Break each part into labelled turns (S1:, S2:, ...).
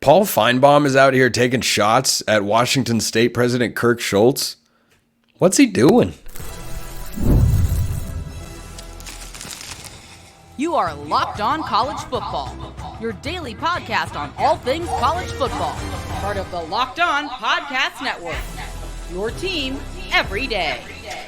S1: Paul Finebaum is out here taking shots at Washington State President Kirk Schulz. What's he doing?
S2: You are Locked On College Football, your daily podcast on all things college football. Part of the Locked On Podcast Network, your team every day.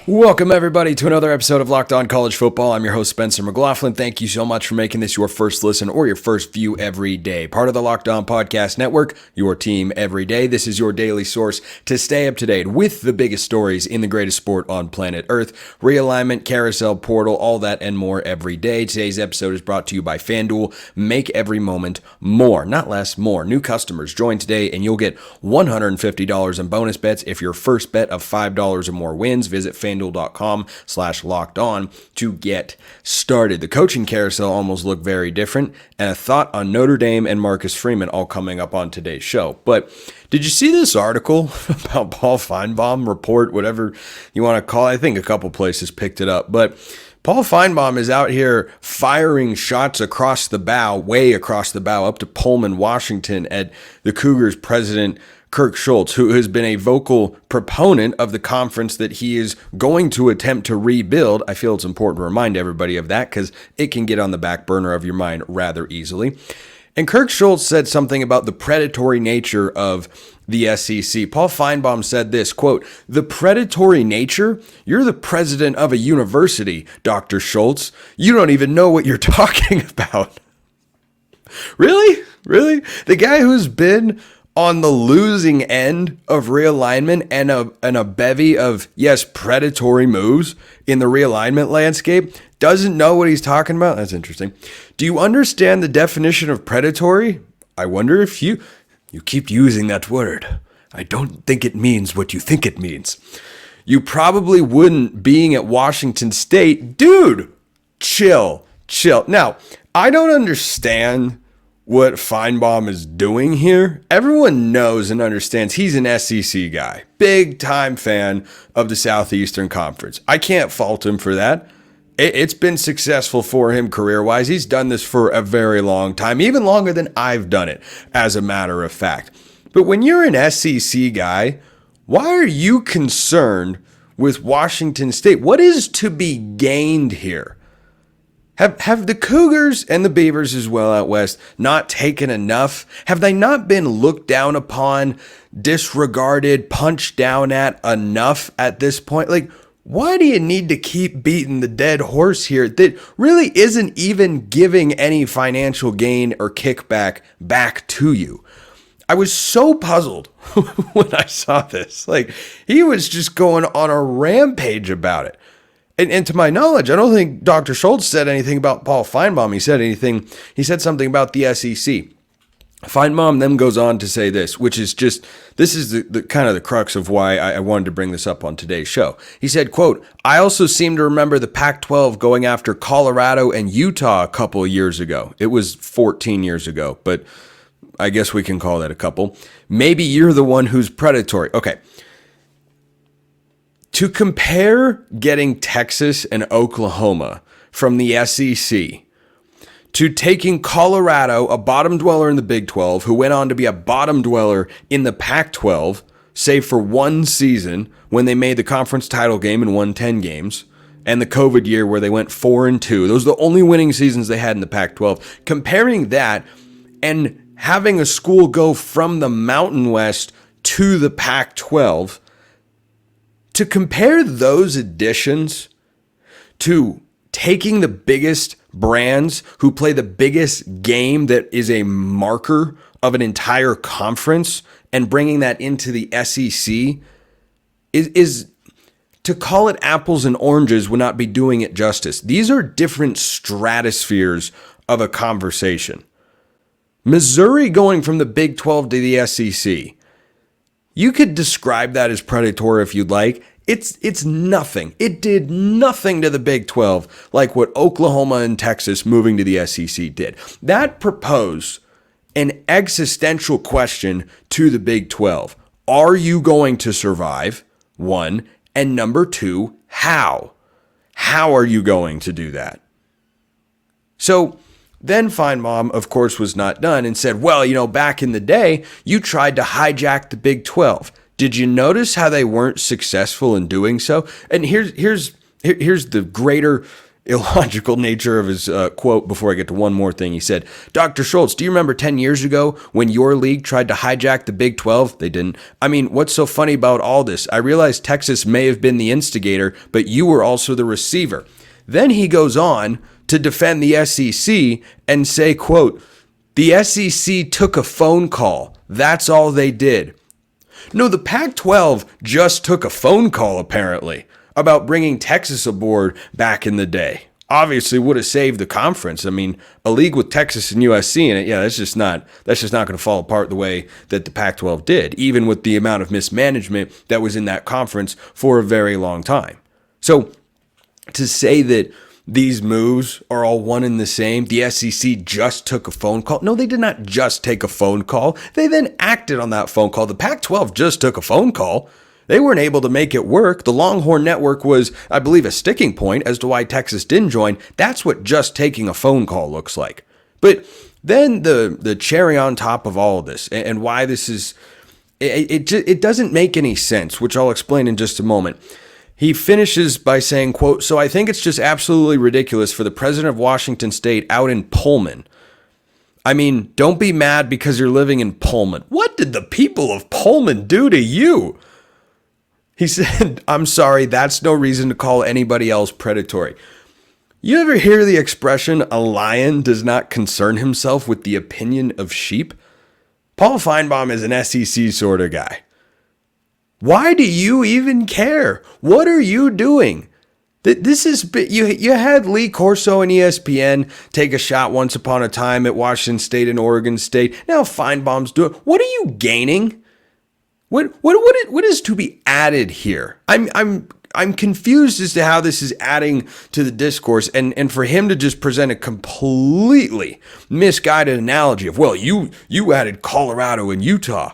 S1: Welcome, everybody, to another episode of Locked On College Football. I'm your host, Spencer McLaughlin. Thank you so much for making this your first listen or your first view every day. Part of the Locked On Podcast Network, your team every day. This is your daily source to stay up to date with the biggest stories in the greatest sport on planet Earth. Realignment, carousel, portal, all that and more every day. Today's episode is brought to you by FanDuel. Make every moment more, not less, more. New customers join today and you'll get $150 in bonus bets if your first bet of $5 or more wins. Visit FanDuel.com/locked on to get started. The coaching carousel almost looked very different, and a thought on Notre Dame and Marcus Freeman all coming up on today's show. But did you see this article about Paul Finebaum report, whatever you want to call it? I think a couple places picked it up, but Paul Finebaum is out here firing shots across the bow, way across the bow, up to Pullman, Washington, at the Cougars president Kirk Schulz, who has been a vocal proponent of the conference that he is going to attempt to rebuild. I feel it's important to remind everybody of that because it can get on the back burner of your mind rather easily. And Kirk Schulz said something about the predatory nature of the SEC. Paul Finebaum said this, quote, "The predatory nature? You're the president of a university, Dr. Schulz. You don't even know what you're talking about." Really? Really? The guy who's been on the losing end of realignment and a bevy of, yes, predatory moves in the realignment landscape doesn't know what he's talking about? That's interesting. Do you understand the definition of predatory? I wonder if you keep using that word. I don't think it means what you think it means. You probably wouldn't being at Washington State. Dude, chill. Now, I don't understand what Finebaum is doing here. Everyone knows and understands he's an SEC guy. Big time fan of the Southeastern Conference. I can't fault him for that. It's been successful for him career-wise. He's done this for a very long time, even longer than I've done it, as a matter of fact. But when you're an SEC guy, why are you concerned with Washington State? What is to be gained here? Have the Cougars and the Beavers as well out west not taken enough? Have they not been looked down upon, disregarded, punched down at enough at this point? Like, why do you need to keep beating the dead horse here that really isn't even giving any financial gain or kickback back to you? I was so puzzled when I saw this. Like, he was just going on a rampage about it. And to my knowledge, I don't think Dr. Schulz said anything about Paul Finebaum. He said something about the SEC. Finebaum then goes on to say this, which is just, this is the kind of the crux of why I wanted to bring this up on today's show. He said, quote, "I also seem to remember the Pac-12 going after Colorado and Utah a couple of years ago." It was 14 years ago, but I guess we can call that a couple. "Maybe you're the one who's predatory." Okay. To compare getting Texas and Oklahoma from the SEC to taking Colorado, a bottom dweller in the Big 12, who went on to be a bottom dweller in the Pac-12, save for one season when they made the conference title game and won 10 games, and the COVID year where they went 4-2. Those are the only winning seasons they had in the Pac-12. Comparing that and having a school go from the Mountain West to the Pac-12, to compare those additions to taking the biggest brands who play the biggest game that is a marker of an entire conference and bringing that into the SEC is to call it apples and oranges would not be doing it justice. These are different stratospheres of a conversation. Missouri going from the Big 12 to the SEC. You could describe that as predatory if you'd like. It's nothing. It did nothing to the Big 12 like what Oklahoma and Texas moving to the SEC did. That proposed an existential question to the Big 12. Are you going to survive? One. And number two, how? How are you going to do that? So Then Finebaum, of course, was not done and said, well, back in the day, you tried to hijack the Big 12. Did you notice how they weren't successful in doing so? And here's the greater illogical nature of his quote before I get to one more thing. He said, Dr. Schulz, do you remember 10 years ago when your league tried to hijack the Big 12? They didn't. I mean, what's so funny about all this? I realize Texas may have been the instigator, but you were also the receiver. Then he goes on to defend the SEC and say, quote, the SEC took a phone call. That's all they did. No, the Pac-12 just took a phone call, apparently, about bringing Texas aboard back in the day. Obviously would have saved the conference. I mean, a league with Texas and USC in it, that's just not going to fall apart the way that the Pac-12 did, even with the amount of mismanagement that was in that conference for a very long time. So to say that these moves are all one and the same, the SEC just took a phone call. No, they did not just take a phone call. They then acted on that phone call. The Pac-12 just took a phone call. They weren't able to make it work. The Longhorn Network was, I believe, a sticking point as to why Texas didn't join. That's what just taking a phone call looks like. But then the cherry on top of all of this and why this is, it doesn't make any sense, which I'll explain in just a moment. He finishes by saying, quote, so I think it's just absolutely ridiculous for the president of Washington State out in Pullman. I mean, don't be mad because you're living in Pullman. What did the people of Pullman do to you? He said, I'm sorry, that's no reason to call anybody else predatory. You ever hear the expression, a lion does not concern himself with the opinion of sheep? Paul Finebaum is an SEC sort of guy. Why do you even care? What are you doing? This is you had Lee Corso and ESPN take a shot once upon a time at Washington State and Oregon State. Now Finebaum's doing. What are you gaining? What is to be added here? I'm confused as to how this is adding to the discourse, and for him to just present a completely misguided analogy of, well, you added Colorado and Utah.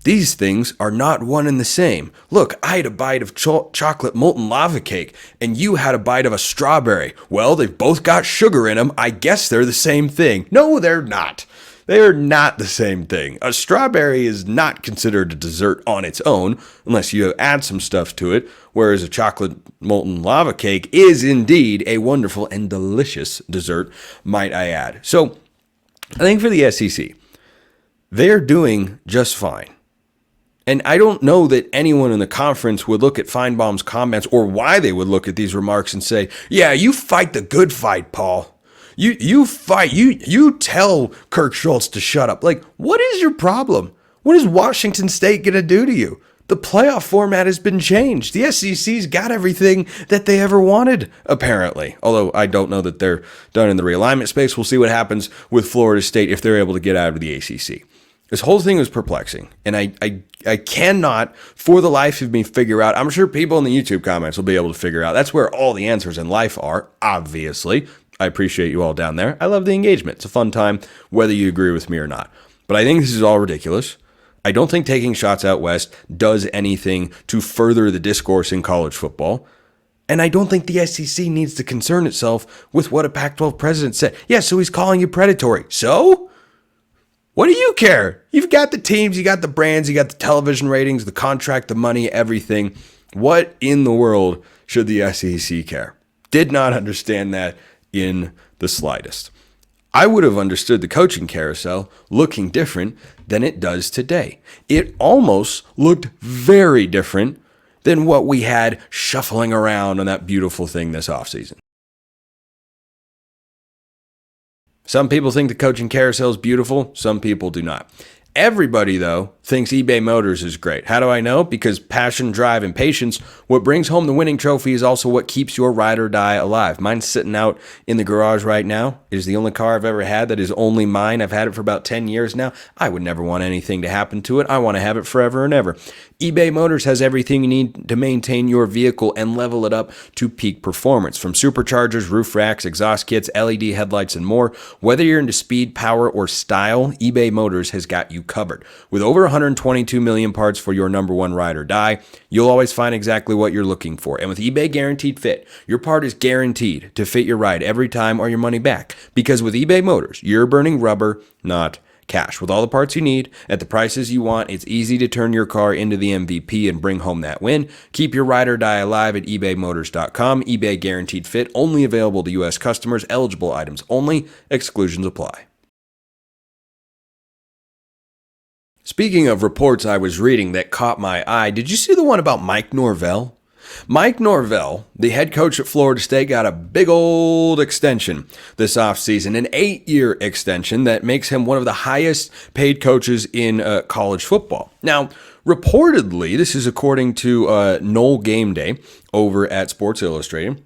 S1: These things are not one and the same. Look, I had a bite of chocolate molten lava cake, and you had a bite of a strawberry. Well, they've both got sugar in them. I guess they're the same thing. No, they're not. They are not the same thing. A strawberry is not considered a dessert on its own, unless you add some stuff to it, whereas a chocolate molten lava cake is indeed a wonderful and delicious dessert, might I add. So, I think for the SEC, they're doing just fine. And I don't know that anyone in the conference would look at Finebaum's comments or why they would look at these remarks and say, yeah, you fight the good fight, Paul. You fight. You tell Kirk Schulz to shut up. Like, what is your problem? What is Washington State going to do to you? The playoff format has been changed. The SEC's got everything that they ever wanted, apparently. Although I don't know that they're done in the realignment space. We'll see what happens with Florida State if they're able to get out of the ACC. This whole thing was perplexing, and I cannot, for the life of me, figure out. I'm sure people in the YouTube comments will be able to figure out. That's where all the answers in life are, obviously. I appreciate you all down there. I love the engagement. It's a fun time, whether you agree with me or not. But I think this is all ridiculous. I don't think taking shots out west does anything to further the discourse in college football. And I don't think the SEC needs to concern itself with what a Pac-12 president said. Yeah, so he's calling you predatory. So? What do you care? You've got the teams, you got the brands, you got the television ratings, the contract, the money, everything. What in the world should the SEC care? Did not understand that in the slightest. I would have understood the coaching carousel looking different than it does today. It almost looked very different than what we had shuffling around on that beautiful thing this offseason. Some people think the coaching carousel is beautiful. Some people do not. Everybody, though, thinks eBay Motors is great. How do I know? Because passion, drive, and patience, what brings home the winning trophy is also what keeps your ride or die alive. Mine's sitting out in the garage right now. It is the only car I've ever had that is only mine. I've had it for about 10 years now. I would never want anything to happen to it. I want to have it forever and ever. eBay Motors has everything you need to maintain your vehicle and level it up to peak performance. From superchargers, roof racks, exhaust kits, LED headlights, and more. Whether you're into speed, power, or style, eBay Motors has got you covered. With over 122 million parts for your number one ride or die, you'll always find exactly what you're looking for. And with eBay Guaranteed Fit, your part is guaranteed to fit your ride every time or your money back. Because with eBay Motors, you're burning rubber, not cash. With all the parts you need, at the prices you want, it's easy to turn your car into the MVP and bring home that win. Keep your ride or die alive at ebaymotors.com. eBay Guaranteed Fit, only available to U.S. customers, eligible items only, exclusions apply. Speaking of reports I was reading that caught my eye, did you see the one about Mike Norvell? Mike Norvell, the head coach at Florida State, got a big old extension this offseason, an 8-year extension that makes him one of the highest paid coaches in college football. Now, reportedly, this is according to Noel Game Day over at Sports Illustrated,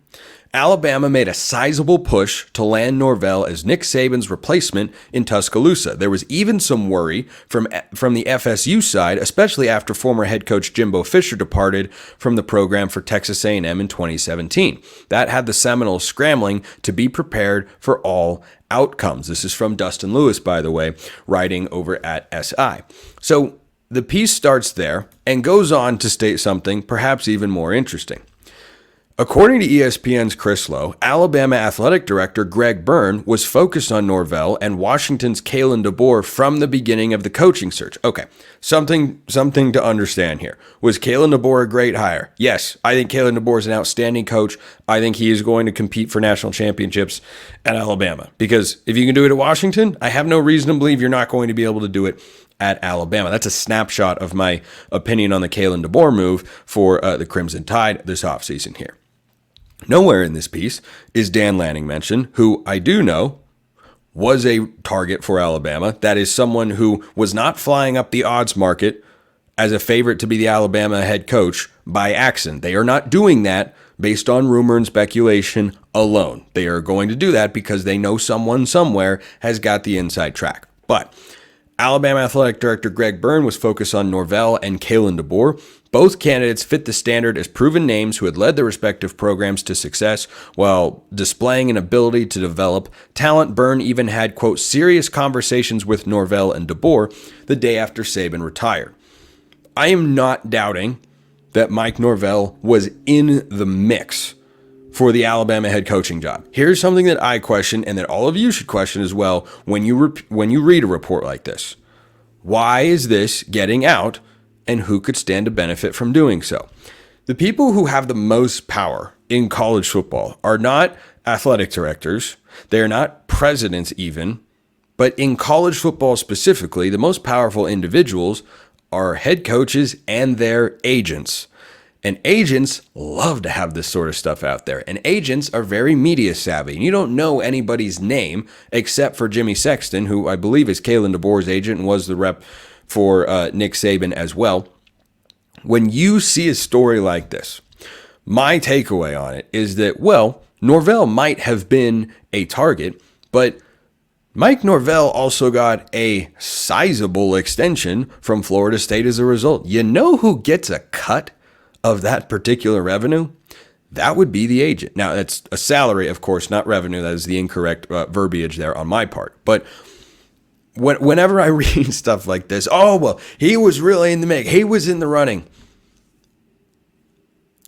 S1: Alabama made a sizable push to land Norvell as Nick Saban's replacement in Tuscaloosa. There was even some worry from the FSU side, especially after former head coach Jimbo Fisher departed from the program for Texas A&M in 2017. That had the Seminoles scrambling to be prepared for all outcomes. This is from Dustin Lewis, by the way, writing over at SI. So the piece starts there and goes on to state something perhaps even more interesting. According to ESPN's Chris Lowe, Alabama athletic director Greg Byrne was focused on Norvell and Washington's Kalen DeBoer from the beginning of the coaching search. Okay, something to understand here. Was Kalen DeBoer a great hire? Yes, I think Kalen DeBoer is an outstanding coach. I think he is going to compete for national championships at Alabama. Because if you can do it at Washington, I have no reason to believe you're not going to be able to do it at Alabama. That's a snapshot of my opinion on the Kalen DeBoer move for the Crimson Tide this offseason here. Nowhere in this piece is Dan Lanning mentioned, who I do know was a target for Alabama. That is someone who was not flying up the odds market as a favorite to be the Alabama head coach by accident. They are not doing that based on rumor and speculation alone. They are going to do that because they know someone somewhere has got the inside track. But Alabama Athletic Director Greg Byrne was focused on Norvell and Kalen DeBoer. Both candidates fit the standard as proven names who had led their respective programs to success while displaying an ability to develop talent. Byrne even had, quote, serious conversations with Norvell and DeBoer the day after Saban retired. I am not doubting that Mike Norvell was in the mix for the Alabama head coaching job. Here's something that I question and that all of you should question as well when you read a report like this. Why is this getting out? And who could stand to benefit from doing so? The people who have the most power in college football are not athletic directors. They are not presidents even. But in college football specifically, the most powerful individuals are head coaches and their agents. And agents love to have this sort of stuff out there. And agents are very media savvy. And you don't know anybody's name except for Jimmy Sexton, who I believe is Kalen DeBoer's agent and was the rep for Nick Saban as well. When you see a story like this, my takeaway on it is that, well, Norvell might have been a target, but Mike Norvell also got a sizable extension from Florida State as a result. You know who gets a cut of that particular revenue? That would be the agent. Now, that's a salary, of course, not revenue. That is the incorrect verbiage there on my part. But whenever I read stuff like this, oh, well, he was really in the mix. He was in the running.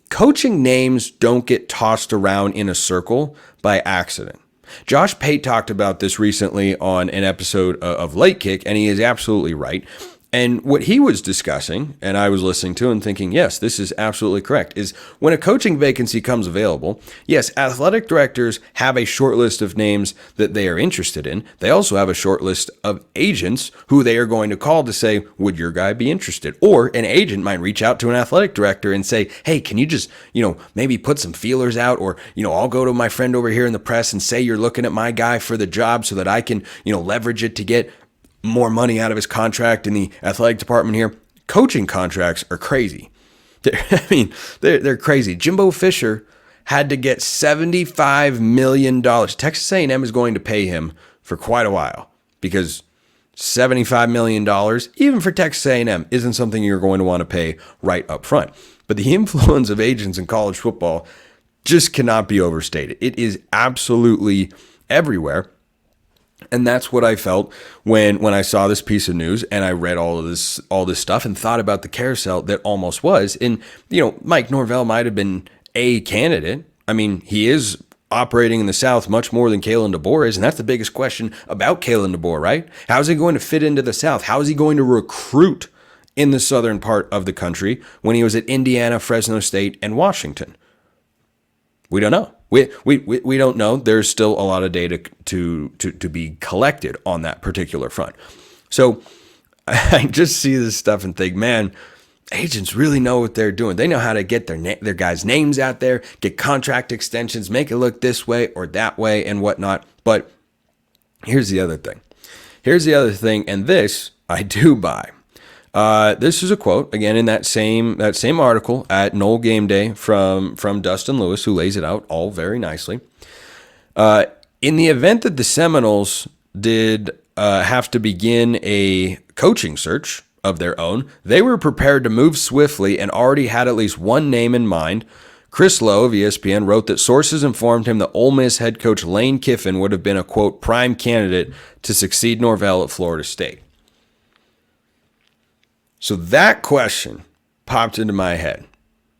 S1: Coaching names don't get tossed around in a circle by accident. Josh Pate talked about this recently on an episode of Late Kick, and he is absolutely right. And what he was discussing, and I was listening to and thinking, yes, this is absolutely correct, is when a coaching vacancy comes available, yes, athletic directors have a short list of names that they are interested in. They also have a short list of agents who they are going to call to say, would your guy be interested? Or an agent might reach out to an athletic director and say, hey, can you just, maybe put some feelers out? Or, I'll go to my friend over here in the press and say you're looking at my guy for the job so that I can, leverage it to get more money out of his contract in the athletic department here. Coaching contracts are crazy. They're crazy. Jimbo Fisher had to get $75 million. Texas A&M is going to pay him for quite a while because $75 million, even for Texas A&M, isn't something you're going to want to pay right up front. But the influence of agents in college football just cannot be overstated. It is absolutely everywhere. And that's what I felt when I saw this piece of news and I read all this stuff and thought about the carousel that almost was. And, Mike Norvell might have been a candidate. I mean, he is operating in the South much more than Kalen DeBoer is. And that's the biggest question about Kalen DeBoer, right? How is he going to fit into the South? How is he going to recruit in the southern part of the country when he was at Indiana, Fresno State, and Washington? We don't know. We don't know. There's still a lot of data to be collected on that particular front. So I just see this stuff and think, man, agents really know what they're doing. They know how to get their guys' names out there, get contract extensions, make it look this way or that way and whatnot. But here's the other thing. And this I do buy. This is a quote, again, in that same article at Noel Game Day from Dustin Lewis, who lays it out all very nicely. In the event that the Seminoles did have to begin a coaching search of their own, they were prepared to move swiftly and already had at least one name in mind. Chris Lowe of ESPN wrote that sources informed him that Ole Miss head coach Lane Kiffin would have been a, quote, prime candidate to succeed Norvell at Florida State. So that question popped into my head.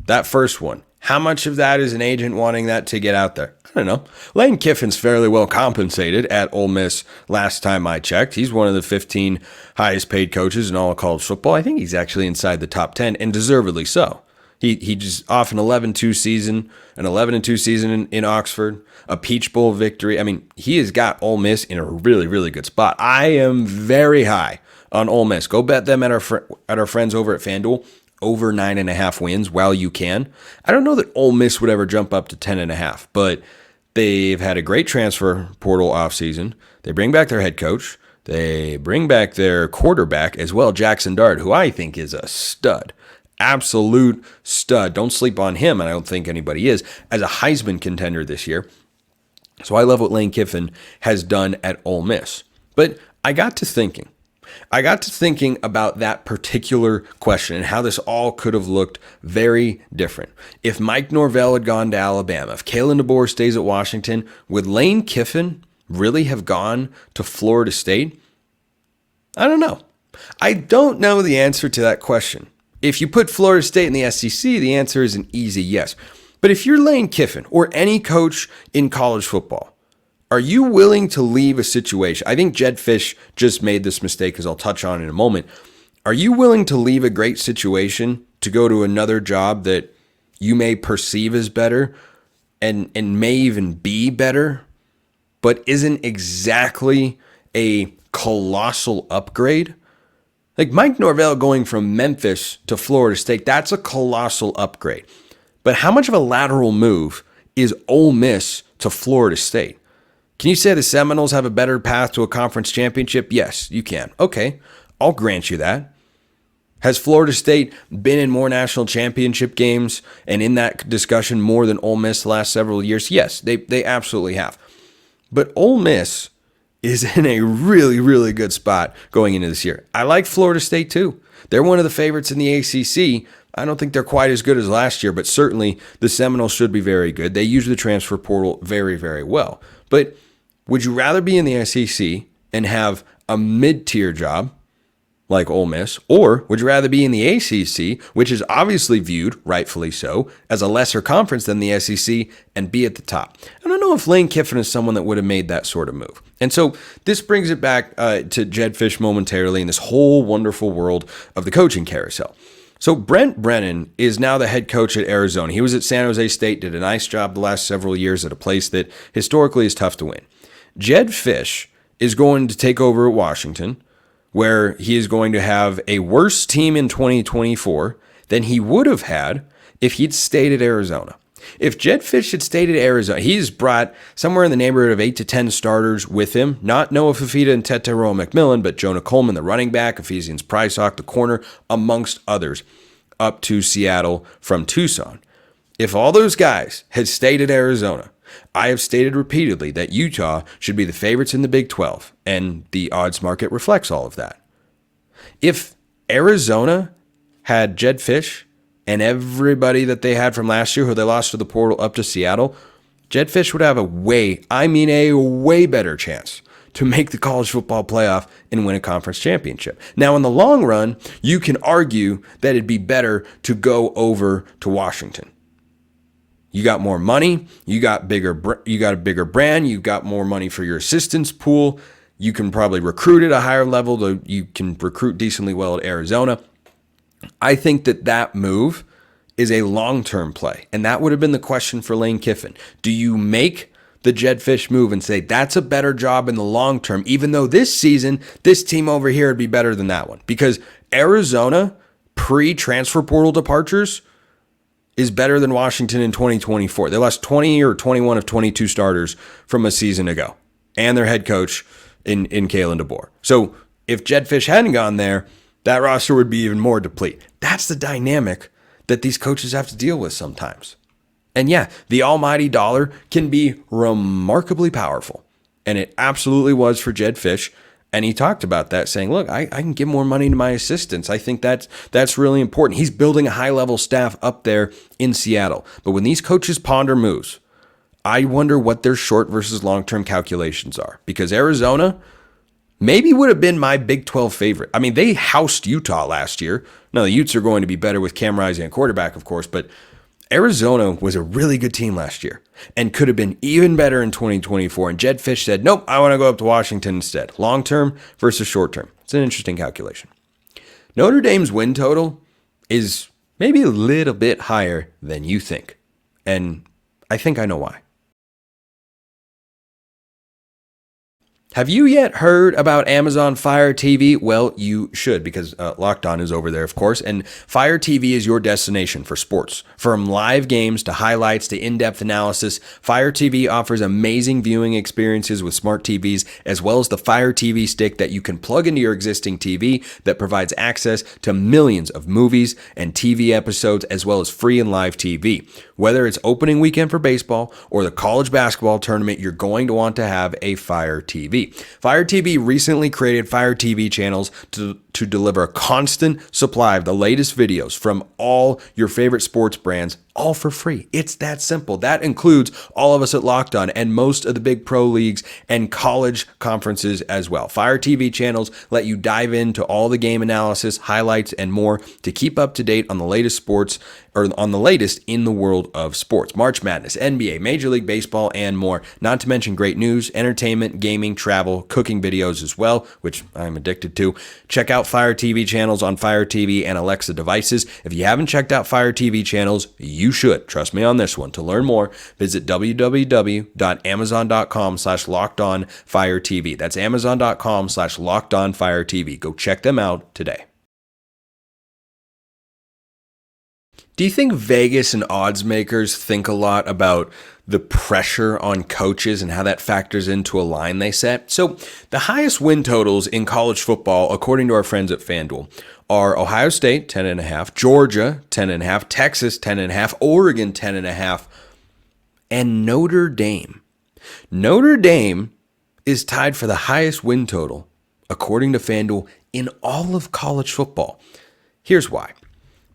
S1: That first one. How much of that is an agent wanting that to get out there? I don't know. Lane Kiffin's fairly well compensated at Ole Miss last time I checked. He's one of the 15 highest paid coaches in all of college football. I think he's actually inside the top 10, and deservedly so. He just off an 11-2 season, in Oxford, a Peach Bowl victory. I mean, he has got Ole Miss in a really, really good spot. I am very high on Ole Miss. Go bet them at our friends over at FanDuel. Over 9.5 wins while you can. I don't know that Ole Miss would ever jump up to 10.5, but they've had a great transfer portal offseason. They bring back their head coach. They bring back their quarterback as well, Jackson Dart, who I think is a stud. Absolute stud. Don't sleep on him, and I don't think anybody is, as a Heisman contender this year. So I love what Lane Kiffin has done at Ole Miss. But I got to thinking about that particular question and how this all could have looked very different. If Mike Norvell had gone to Alabama, if Kalen DeBoer stays at Washington, would Lane Kiffin really have gone to Florida State? I don't know. I don't know the answer to that question. If you put Florida State in the SEC, the answer is an easy yes. But if you're Lane Kiffin or any coach in college football, are you willing to leave a situation? I think Jedd Fisch just made this mistake, as I'll touch on in a moment. Are you willing to leave a great situation to go to another job that you may perceive as better and may even be better, but isn't exactly a colossal upgrade? Like Mike Norvell going from Memphis to Florida State, that's a colossal upgrade. But how much of a lateral move is Ole Miss to Florida State? Can you say the Seminoles have a better path to a conference championship? Yes, you can. Okay, I'll grant you that. Has Florida State been in more national championship games and in that discussion more than Ole Miss the last several years? Yes, they absolutely have. But Ole Miss is in a really, really good spot going into this year. I like Florida State too. They're one of the favorites in the ACC. I don't think they're quite as good as last year, but certainly the Seminoles should be very good. They use the transfer portal very, very well. But would you rather be in the SEC and have a mid-tier job like Ole Miss, or would you rather be in the ACC, which is obviously viewed, rightfully so, as a lesser conference than the SEC, and be at the top? I don't know if Lane Kiffin is someone that would have made that sort of move. And so this brings it back to Jedd Fisch momentarily in this whole wonderful world of the coaching carousel. So Brent Brennan is now the head coach at Arizona. He was at San Jose State, did a nice job the last several years at a place that historically is tough to win. Jedd Fisch is going to take over at Washington, where he is going to have a worse team in 2024 than he would have had if he'd stayed at Arizona. If Jedd Fisch had stayed at Arizona, he's brought somewhere in the neighborhood of 8 to 10 starters with him. Not Noah Fifita and Tetairoa McMillan, but Jonah Coleman, the running back, Ephesians Prysock, the corner, amongst others, up to Seattle from Tucson. If all those guys had stayed at Arizona, I have stated repeatedly that Utah should be the favorites in the Big 12, and the odds market reflects all of that. If Arizona had Jedd Fisch and everybody that they had from last year who they lost to the portal up to Seattle, Jedd Fisch would have a way better chance to make the college football playoff and win a conference championship. Now, in the long run, you can argue that it'd be better to go over to Washington. You got more money, you got a bigger brand, you got more money for your assistance pool. You can probably recruit at a higher level, though you can recruit decently well at Arizona. I think that move is a long-term play, and that would have been the question for Lane Kiffin. Do you make the Jedd Fisch move and say that's a better job in the long term, even though this season, this team over here would be better than that one? Because Arizona, pre-transfer portal departures, is better than Washington in 2024. They lost 20 or 21 of 22 starters from a season ago, and their head coach in Kalen DeBoer. So if Jedd Fisch hadn't gone there, that roster would be even more deplete. That's the dynamic that these coaches have to deal with sometimes. And yeah, the almighty dollar can be remarkably powerful. And it absolutely was for Jedd Fisch. And he talked about that, saying, look, I can give more money to my assistants. I think that's really important. He's building a high-level staff up there in Seattle. But when these coaches ponder moves, I wonder what their short versus long-term calculations are. Because Arizona maybe would have been my Big 12 favorite. I mean, they housed Utah last year. Now, the Utes are going to be better with Cam Rising at quarterback, of course, but Arizona was a really good team last year and could have been even better in 2024. And Jedd Fisch said, nope, I want to go up to Washington instead. Long-term versus short-term. It's an interesting calculation. Notre Dame's win total is maybe a little bit higher than you think. And I think I know why. Have you yet heard about Amazon Fire TV? Well, you should, because Locked On is over there, of course. And Fire TV is your destination for sports. From live games to highlights to in-depth analysis, Fire TV offers amazing viewing experiences with smart TVs, as well as the Fire TV stick that you can plug into your existing TV that provides access to millions of movies and TV episodes, as well as free and live TV. Whether it's opening weekend for baseball or the college basketball tournament, you're going to want to have a Fire TV. Fire TV recently created Fire TV channels to deliver a constant supply of the latest videos from all your favorite sports brands, all for free. It's that simple. That includes all of us at Locked On and most of the big pro leagues and college conferences as well. Fire TV channels let you dive into all the game analysis, highlights, and more to keep up to date on the latest sports, or on the latest in the world of sports. March Madness, NBA, Major League Baseball, and more. Not to mention great news, entertainment, gaming, travel, cooking videos as well, which I'm addicted to. Check out Fire TV channels on Fire TV and Alexa devices. If you haven't checked out Fire TV channels, you should. Trust me on this one. To learn more, visit www.amazon.com/lockedonfiretv. That's amazon.com/lockedonfiretv. Go check them out today. Do you think Vegas and odds makers think a lot about the pressure on coaches and how that factors into a line they set? So the highest win totals in college football, according to our friends at FanDuel, are Ohio State, 10.5, Georgia, 10.5, Texas, 10.5, Oregon, 10.5, and Notre Dame. Notre Dame is tied for the highest win total, according to FanDuel, in all of college football. Here's why.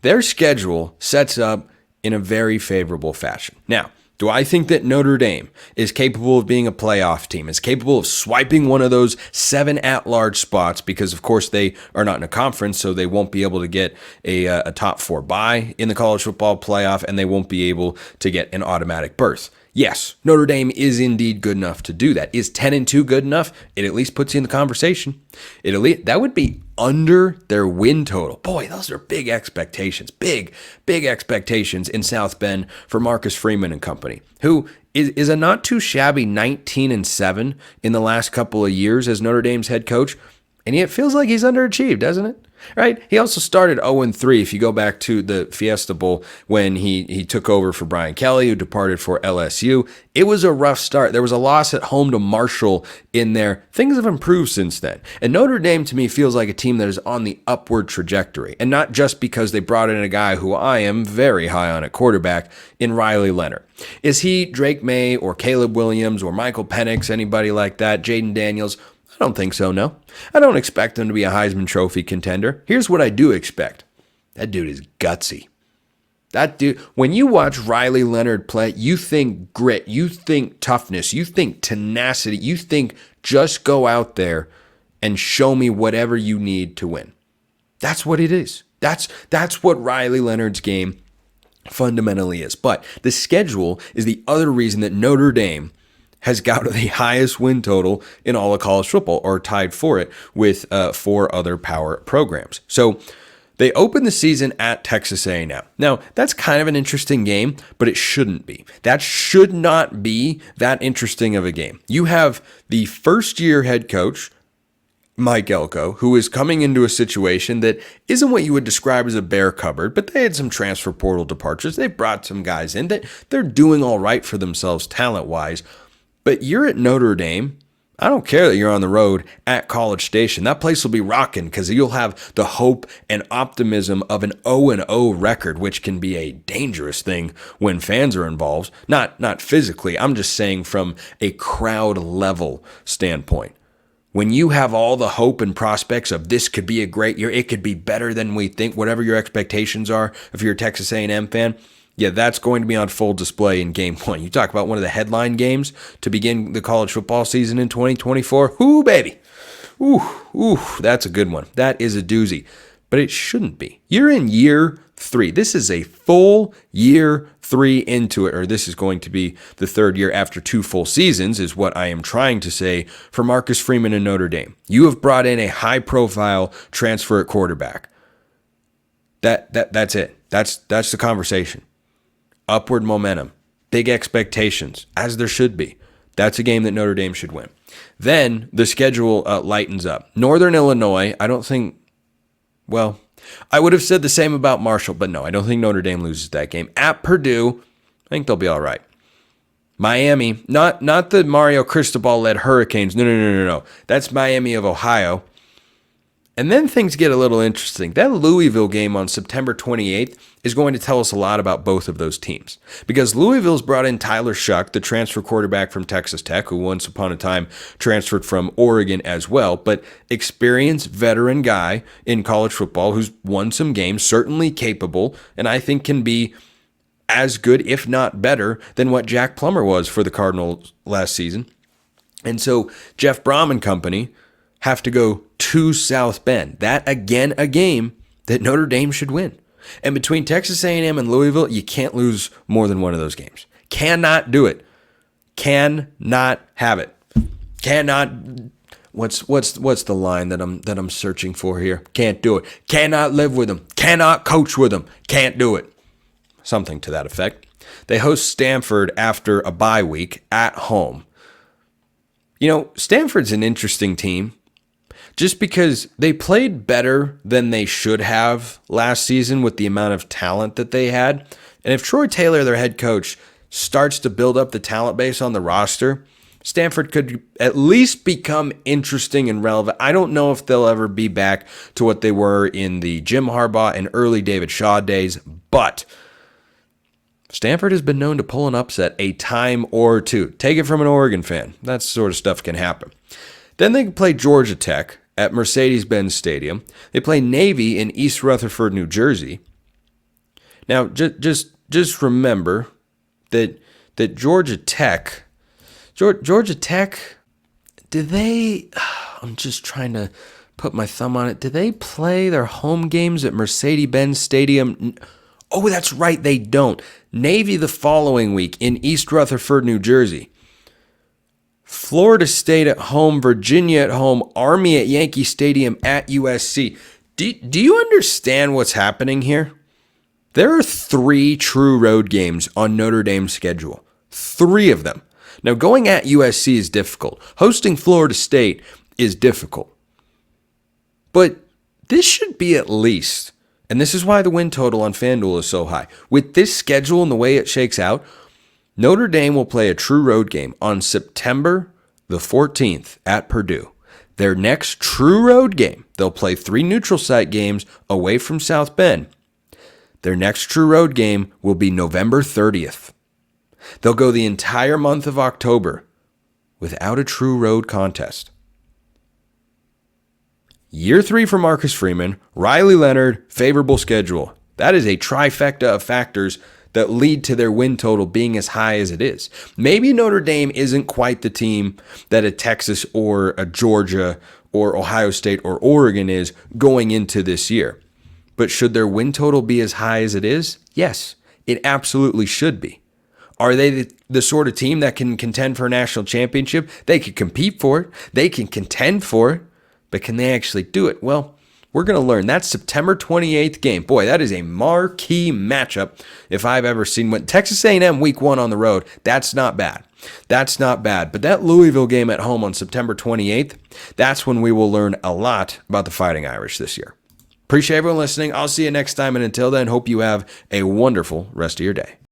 S1: Their schedule sets up in a very favorable fashion. Now, do I think that Notre Dame is capable of being a playoff team, is capable of swiping one of those 7 at-large spots, because, of course, they are not in a conference, so they won't be able to get a top 4 bye in the college football playoff, and they won't be able to get an automatic berth? Yes, Notre Dame is indeed good enough to do that. Is 10-2 good enough? It at least puts you in the conversation. That would be under their win total. Boy, those are big expectations. Big expectations in South Bend for Marcus Freeman and company, who is a not too shabby 19-7 in the last couple of years as Notre Dame's head coach. And yet it feels like he's underachieved, doesn't it? Right? He also started 0-3 if you go back to the Fiesta Bowl when he took over for Brian Kelly, who departed for LSU. It was a rough start. There was a loss at home to Marshall in there. Things have improved since then. And Notre Dame, to me, feels like a team that is on the upward trajectory. And not just because they brought in a guy who I am very high on at quarterback in Riley Leonard. Is he Drake May or Caleb Williams or Michael Penix, anybody like that, Jaden Daniels? I don't think so, no. I don't expect him to be a Heisman Trophy contender. Here's what I do expect. That dude is gutsy. That dude, when you watch Riley Leonard play, you think grit, you think toughness, you think tenacity, you think just go out there and show me whatever you need to win. That's what it is. That's what Riley Leonard's game fundamentally is. But the schedule is the other reason that Notre Dame has got the highest win total in all of college football, or tied for it with 4 other power programs. So they open the season at Texas A&M. Now, that's kind of an interesting game, but it shouldn't be. That should not be that interesting of a game. You have the first-year head coach, Mike Elko, who is coming into a situation that isn't what you would describe as a bare cupboard, but they had some transfer portal departures. They brought some guys in that they're doing all right for themselves talent-wise. But you're at Notre Dame. I don't care that you're on the road at College Station. That place will be rocking because you'll have the hope and optimism of an 0-0 record, which can be a dangerous thing when fans are involved. Not physically. I'm just saying from a crowd level standpoint. When you have all the hope and prospects of this could be a great year, it could be better than we think, whatever your expectations are if you're a Texas A&M fan, yeah, that's going to be on full display in game 1. You talk about one of the headline games to begin the college football season in 2024. Ooh, baby. Ooh, that's a good one. That is a doozy. But it shouldn't be. You're in year 3. This is a full year 3 into it, or this is going to be the 3rd year after 2 full seasons, is what I am trying to say for Marcus Freeman and Notre Dame. You have brought in a high-profile transfer at quarterback. That's it. That's the conversation. Upward momentum, big expectations, as there should be. That's a game that Notre Dame should win. Then the schedule lightens up. Northern Illinois, I don't think, well, I would have said the same about Marshall, but no, I don't think Notre Dame loses that game. At Purdue, I think they'll be all right. Miami, not the Mario Cristobal-led Hurricanes. No. That's Miami of Ohio. And then things get a little interesting. That Louisville game on September 28th is going to tell us a lot about both of those teams. Because Louisville's brought in Tyler Shuck, the transfer quarterback from Texas Tech, who once upon a time transferred from Oregon as well, but experienced veteran guy in college football who's won some games, certainly capable, and I think can be as good, if not better, than what Jack Plummer was for the Cardinals last season. And so Jeff Brom and company have to go to South Bend. That, again, a game that Notre Dame should win. And between Texas A&M and Louisville, you can't lose more than one of those games. Cannot do it. Cannot have it. Cannot. What's the line that I'm searching for here? Can't do it. Cannot live with them. Cannot coach with them. Can't do it. Something to that effect. They host Stanford after a bye week at home. You know, Stanford's an interesting team. Just because they played better than they should have last season with the amount of talent that they had. And if Troy Taylor, their head coach, starts to build up the talent base on the roster, Stanford could at least become interesting and relevant. I don't know if they'll ever be back to what they were in the Jim Harbaugh and early David Shaw days, but Stanford has been known to pull an upset a time or two. Take it from an Oregon fan. That sort of stuff can happen. Then they play Georgia Tech at Mercedes-Benz Stadium. They play Navy in East Rutherford, New Jersey. Now, just remember that Georgia Tech, did they, I'm just trying to put my thumb on it, did they play their home games at Mercedes-Benz Stadium? Oh, that's right, they don't. Navy the following week in East Rutherford, New Jersey. Florida State at home, Virginia at home, Army at Yankee Stadium at USC. Do you understand what's happening here? There are 3 true road games on Notre Dame's schedule. 3 of them. Now, going at USC is difficult. Hosting Florida State is difficult. But this should be at least, and this is why the win total on FanDuel is so high. With this schedule and the way it shakes out, Notre Dame will play a true road game on September the 14th at Purdue. Their next true road game, they'll play 3 neutral site games away from South Bend. Their next true road game will be November 30th. They'll go the entire month of October without a true road contest. Year 3 for Marcus Freeman, Riley Leonard, favorable schedule. That is a trifecta of factors that lead to their win total being as high as it is. Maybe Notre Dame isn't quite the team that a Texas or a Georgia or Ohio State or Oregon is going into this year. But should their win total be as high as it is? Yes, it absolutely should be. Are they the sort of team that can contend for a national championship? They can compete for it. They can contend for it. But can they actually do it? Well, we're going to learn. That's September 28th game. Boy, that is a marquee matchup if I've ever seen one. Texas A&M week 1 on the road, that's not bad. That's not bad. But that Louisville game at home on September 28th, that's when we will learn a lot about the Fighting Irish this year. Appreciate everyone listening. I'll see you next time. And until then, hope you have a wonderful rest of your day.